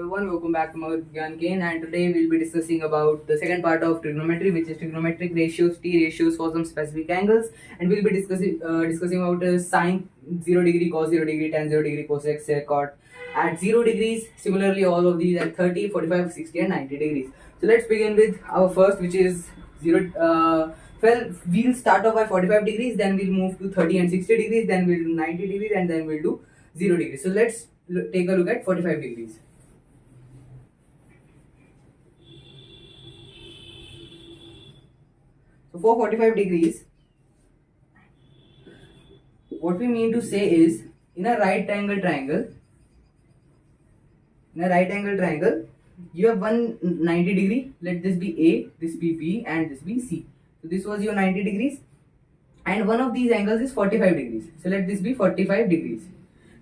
Everyone, welcome back to my Gyan Kane, and today we'll be discussing about the second part of trigonometry, which is trigonometric ratios, t ratios for some specific angles, and we'll be discussing about sine 0 degree, cos 0 degree, tan 0 degree, cosec, sec, cot at 0 degrees. Similarly, all of these at 30, 45, 60, and 90 degrees. So let's begin with our first, which is 0. Well, we'll start off by 45 degrees, then we'll move to 30 and 60 degrees, then we'll do 90 degrees, and then we'll do 0 degrees. So let's take a look at 45 degrees. So for 45 degrees, what we mean to say is, in a right angle triangle, you have one 90 degree. Let this be A, this be B, and this be C. So this was your 90 degrees, and one of these angles is 45 degrees. So let this be 45 degrees.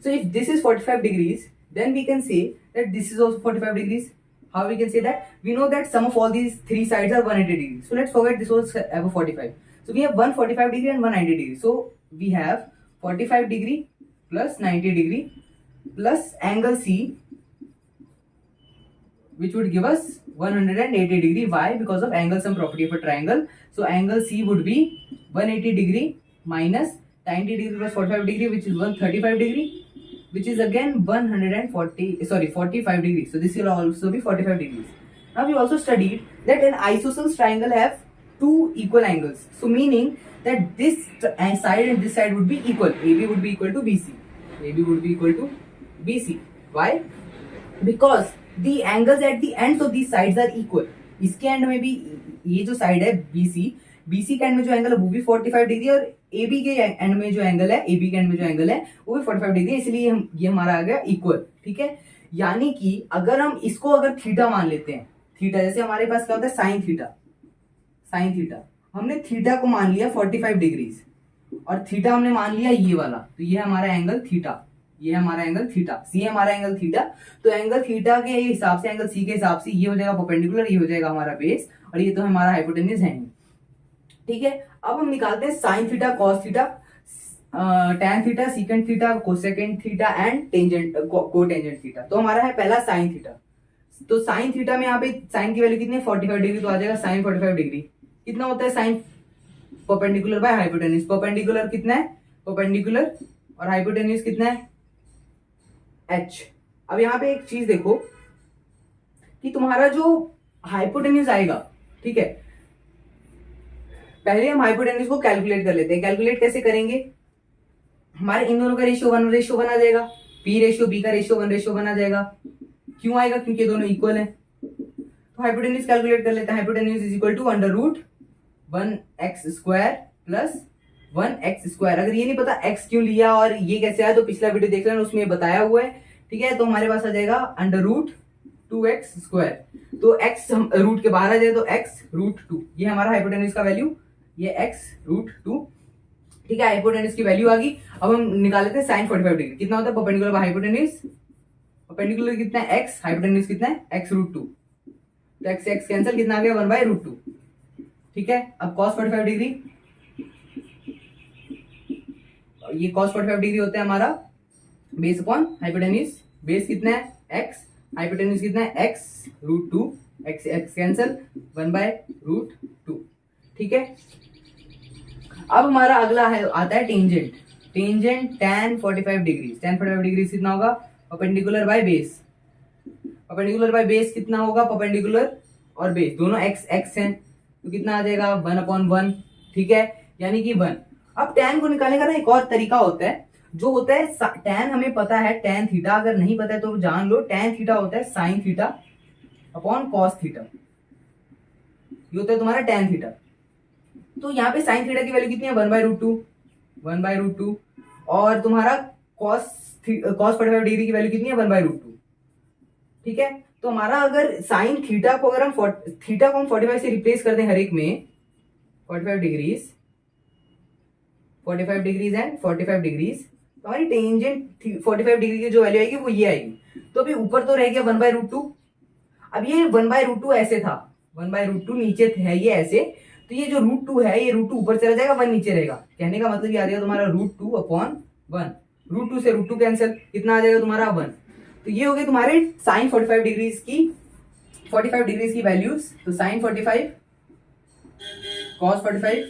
So if this is 45 degrees, then we can say that this is also 45 degrees. How we can say that? We know that sum of all these three sides are 180 degrees. So let's forget this was above 45. So we have 145 degree and 190 degree. So we have 45 degree plus 90 degree plus angle C, which would give us 180 degree. Why? Because of angle sum property of a triangle. So angle C would be 180 degree minus 90 degree plus 45 degree, which is 135 degree, which is again 45 degrees. So this will also be 45 degrees. Now we also studied that an isosceles triangle have two equal angles. So meaning that this side and this side would be equal. AB would be equal to BC. AB would be equal to BC. Why? Because the angles at the ends of these sides are equal. इसके and में भी ये जो side है BC के and में जो angle है वो भी 45 डिग्री, और AB के एंड में जो एंगल है, AB के एंड में जो एंगल है वो भी 45 डिग्री, इसलिए ये हमारा आ गया इक्वल. ठीक है, यानी कि अगर हम इसको अगर थीटा मान लेते हैं, थीटा जैसे हमारे पास क्या होता है साइन थीटा, हमने थीटा को मान लिया 45 डिग्रीज और थीटा हमने मान लिया ये वाला, तो ये हमारा एंगल थीटा, ये हमारा एंगल थीटा, सी हमारा एंगल थीटा. तो एंगल थीटा के हिसाब से, एंगल सी के हिसाब से ये हो जाएगा परपेंडिकुलर, ये हो जाएगा हमारा बेस, और ये तो हमारा हाइपोटेन्यूज है. ठीक है, अब हम निकालते हैं sine theta, cos theta, tan theta, secant theta, cosecant theta and tangent cotangent theta. तो हमारा है पहला साइन थीटा. तो साइन थीटा में यहाँ पे साइन की वैल्यू कितनी है 45 डिग्री, तो आ जाएगा साइन 45 डिग्री. कितना होता है sine perpendicular by hypotenuse. Perpendicular कितना है, परपेंडिकुलर, और हाइपोटेन्यूज कितना है h. अब यहाँ पे एक चीज देखो कि तुम्हारा जो हाइपोटेन्यूज आएगा, ठीक है, पहले हम हाइपोटेन्यूज को कैलकुलेट कर लेते हैं. कैलकुलेट कैसे करेंगे? हमारे इन दोनों का रेशियो 1:1 आ जाएगा, p रेशियो b का रेशियो 1:1 आ जाएगा. क्यों आएगा? क्योंकि दोनों इक्वल हैं. तो हाइपोटेन्यूज कैलकुलेट कर लेते हैं. Hypotenuse is equal to √1x² plus 1x². अगर ये नहीं पता x क्यों लिया और ये कैसे आया, तो पिछला वीडियो देख लेना, उसमें बताया हुआ है. ठीक है, तो हमारे पास आ जाएगा √2x². तो x हम रूट के बाहर आ जाए तो x√2, ये हमारा हाइपोटेन्यूज का वैल्यू, ये x√2. ठीक है, हाइपोटेन्यूज की वैल्यू आ गई. अब हम निकाल लेते हैं साइन 45 डिग्री. कितना होता है परपेंडिकुलर बाय हाइपोटेन्यूज? परपेंडिकुलर कितना है x, हाइपोटेन्यूज कितना है x√2. तो x कैंसिल, कितना आ गया 1/√2. ठीक है, अब cos 45 डिग्री, ये cos 45 डिग्री होता है हमारा बेस अपॉन हाइपोटेन्यूज. बेस कितना है x, हाइपोटेन्यूज कितना है x√2, x कैंसिल 1/√2. ठीक है, अब हमारा अगला है आता है tangent. tan 45 degree. tan 45 degree कितना होगा perpendicular by base. Perpendicular by base कितना होगा? परपेंडिकुलर और बेस दोनों x हैं, तो कितना आ जाएगा 1/1. ठीक है, यानी कि 1. अब tan को निकालने का ना एक और तरीका होता है, जो होता है tan हमें पता है, tan थीटा अगर नहीं पता है तो जान लो, tan थीटा होता है sine theta upon cos theta. ये होता है तुम्हारा tan थीटा. तो यहाँ पे साइन थीटा की वैल्यू कितनी है 1/√2, और तुम्हारा cos 45 डिग्री की वैल्यू कितनी है 1/√2. ठीक है, तो हमारा अगर साइन थीटा को अगर हम थीटा को हम 45 से रिप्लेस कर दें हर एक में, 45 डिग्रीज एंड 45 डिग्रीज, तो हमारी टेंजेंट 45 डिग्री की जो वैल्यू आएगी वो ये आएगी. तो अभी ऊपर तो रह गया 1/√2. अब ये 1/√2 ऐसे था, 1/√2 नीचे है ये ऐसे, तो ये जो √2 है, ये √2 ऊपर चला जाएगा, 1 नीचे रहेगा. कहने का मतलब ये आ जाएगा तुम्हारा √2/1. √2 से √2 कैंसिल, कितना आ जाएगा तुम्हारा 1. तो ये हो गए तुम्हारे साइन 45 डिग्रीज की वैल्यूज। तो साइन 45, कॉस 45,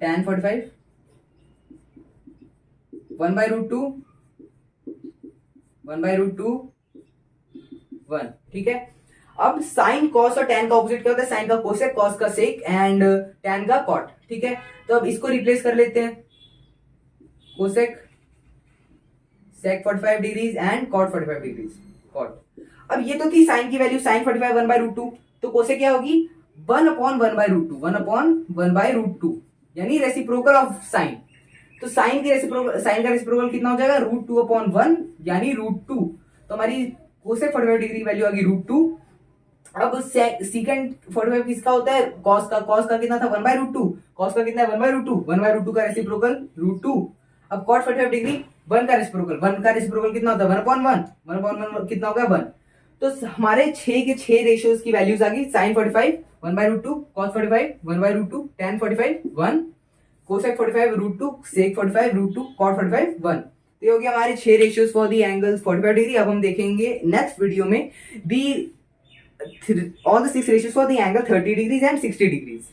tan 45, 1/√2, 1/√2, 1। ठीक है। अब साइन कॉस और टैन का ऑपोजिट क्या होता है? साइन का कोसेक, कॉस का सेक एंड टैन का कॉट। ठीक है। तो अब इसको रिप्लेस कर लेते हैं, cosec sec 45 degrees and cot 45 degrees, cot. अब ये तो थी साइन की वैल्यू, साइन 45 1/√2, तो कोसेक क्या होगी? 1/1/√2, 1/1/√2, यानी रेसिप्रोकल ऑफ साइन। तो साइन का रेसिप्रोकल कितना हो जाएगा? √2/1, यानी √2। तो हमारी कोसेक 45 डिग्री वैल्यू आ गई √2। अब सेकंड 45 किसका होता है? कॉस का कितना था? 1/√2। कॉस का कितना है? 1/√2। 1/√2 का रेसिप्रोकल √2। अब कॉट 45 डिग्री, 1 का रेसिप्रोकल कितना होता है? 1/1। 1/1 कितना होगा? 1। तो हमारे 6 के 6 रेशियोज की वैल्यूज आ गई। साइन 45 1/√2, कॉस 45 1/√2, टैन 45 1, कोसेक 45 √2, सेक 45 √2, कॉट 45 1। तो ये हो गया हमारे 6 ratios for the angles 45 degree. अब हम देखेंगे नेक्स्ट वीडियो में दी all the 6 ratios for the angle 30 degrees and 60 degrees.